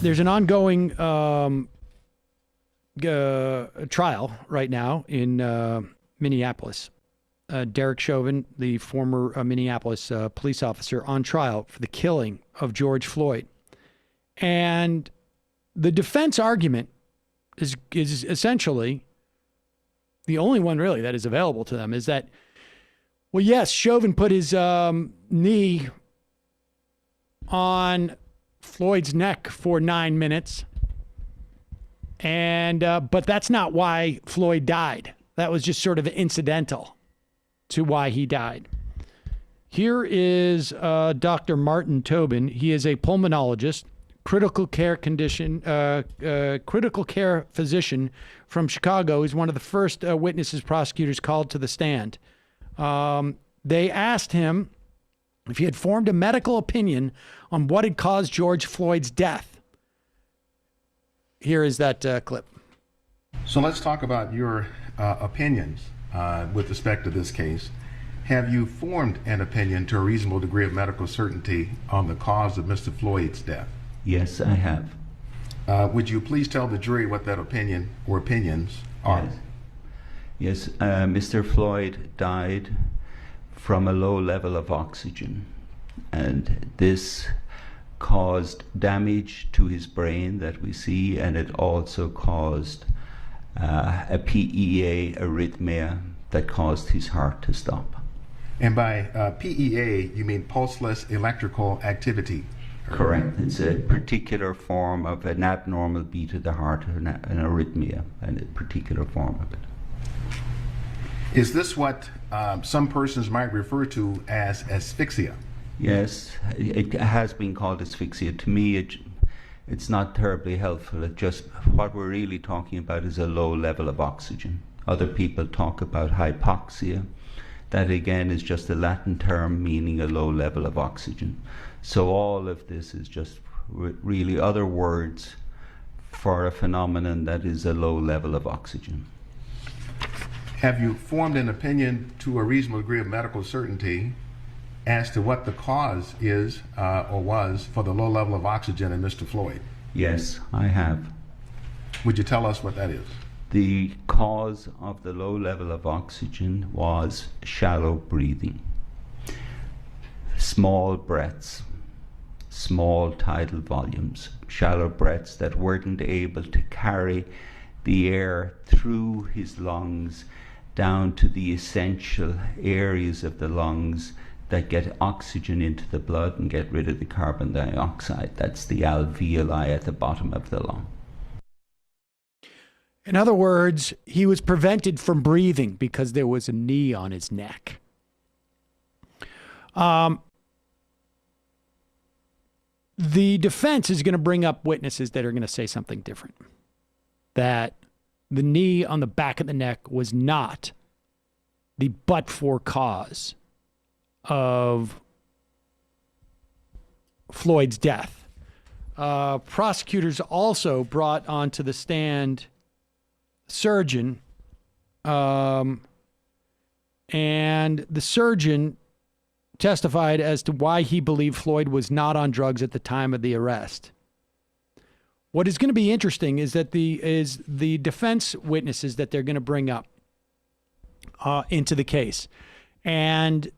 there's an ongoing trial right now in Minneapolis. Derek Chauvin, the former Minneapolis police officer, on trial for the killing of George Floyd. And the defense argument is essentially the only one really that is available to them, is that, well, yes, Chauvin put his knee on Floyd's neck for 9 minutes, and but that's not why Floyd died. That was just sort of incidental to why he died. Here is Dr. Martin Tobin. He is a pulmonologist, critical care physician from Chicago. He's one of the first witnesses prosecutors called to the stand. They asked him if he had formed a medical opinion on what had caused George Floyd's death. Here is that clip. So let's talk about your opinions with respect to this case. Have you formed an opinion to a reasonable degree of medical certainty on the cause of Mr. Floyd's death? Yes, I have. Would you please tell the jury what that opinion or opinions are? Yes, Mr. Floyd died from a low level of oxygen, and this caused damage to his brain that we see, and it also caused a PEA arrhythmia that caused his heart to stop. And by PEA, you mean pulseless electrical activity? Correct. It's a particular form of an abnormal beat of the heart, an arrhythmia, and a particular form of it. Is this what some persons might refer to as asphyxia? Yes, it has been called asphyxia. To me, it's not terribly helpful. It just, what we're really talking about is a low level of oxygen. Other people talk about hypoxia. That again is just a Latin term meaning a low level of oxygen. So all of this is just really other words for a phenomenon that is a low level of oxygen. Have you formed an opinion to a reasonable degree of medical certainty as to what the cause is or was for the low level of oxygen in Mr. Floyd? Yes, I have. Would you tell us what that is? The cause of the low level of oxygen was shallow breathing. Small breaths, small tidal volumes, shallow breaths that weren't able to carry the air through his lungs down to the essential areas of the lungs that get oxygen into the blood and get rid of the carbon dioxide. That's the alveoli at the bottom of the lung. In other words, he was prevented from breathing because there was a knee on his neck. The defense is going to bring up witnesses that are going to say something different. That the knee on the back of the neck was not the but-for cause of Floyd's death. Prosecutors also brought onto the stand surgeon, and the surgeon testified as to why he believed Floyd was not on drugs at the time of the arrest. What is going to be interesting is that the defense witnesses that they're going to bring up into the case, and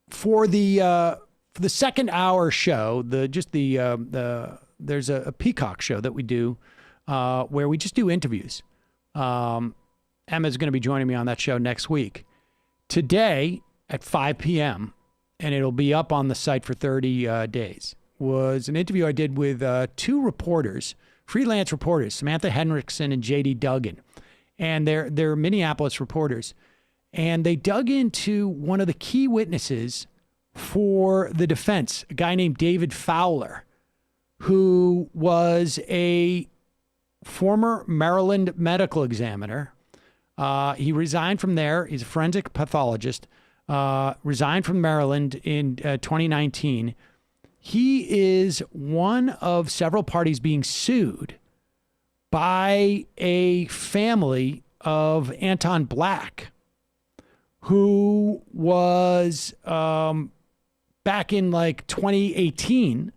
for the second hour show, there's a Peacock show that we do where we just do interviews. Emma's going to be joining me on that show next week. Today at 5 p.m., and it'll be up on the site for 30 days, was an interview I did with two reporters, freelance reporters, Samantha Henriksen and J.D. Duggan. And they're Minneapolis reporters. And they dug into one of the key witnesses for the defense, a guy named David Fowler, who was a former Maryland medical examiner. He resigned from there. He's a forensic pathologist. Resigned from Maryland in 2019. He is one of several parties being sued by a family of Anton Black, who was back in like 2018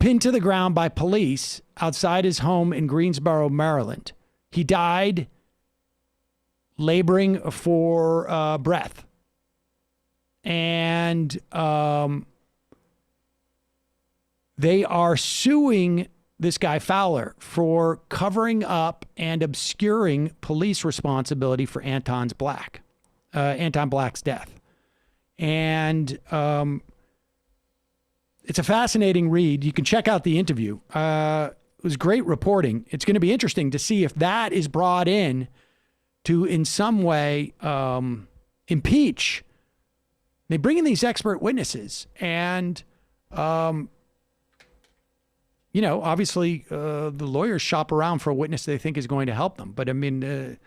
pinned to the ground by police outside his home in Greensboro, Maryland. He died laboring for breath. And they are suing this guy Fowler for covering up and obscuring police responsibility for Anton Black's death. And it's a fascinating read. You can check out the interview. It was great reporting. It's going to be interesting to see if that is brought in to, in some way, impeach. They bring in these expert witnesses, and obviously the lawyers shop around for a witness they think is going to help them. But I mean,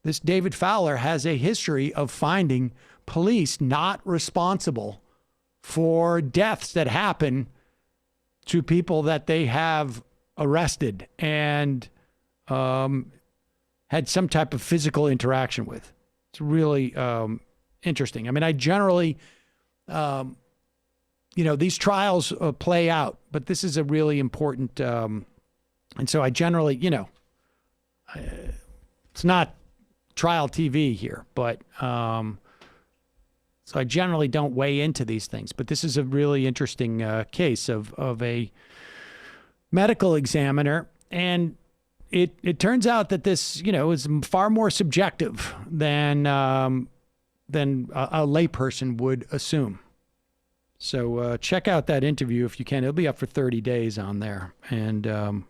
this David Fowler has a history of finding police not responsible for deaths that happen to people that they have arrested and had some type of physical interaction with. It's really interesting. I mean, I generally, these trials play out, but this is a really important, and so I generally, it's not trial TV here, but so I generally don't weigh into these things. But this is a really interesting case of a medical examiner, and it turns out that this, is far more subjective than a layperson would assume. So check out that interview if you can. It'll be up for 30 days on there. And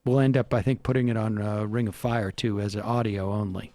we'll end up, I think, putting it on Ring of Fire, too, as an audio only.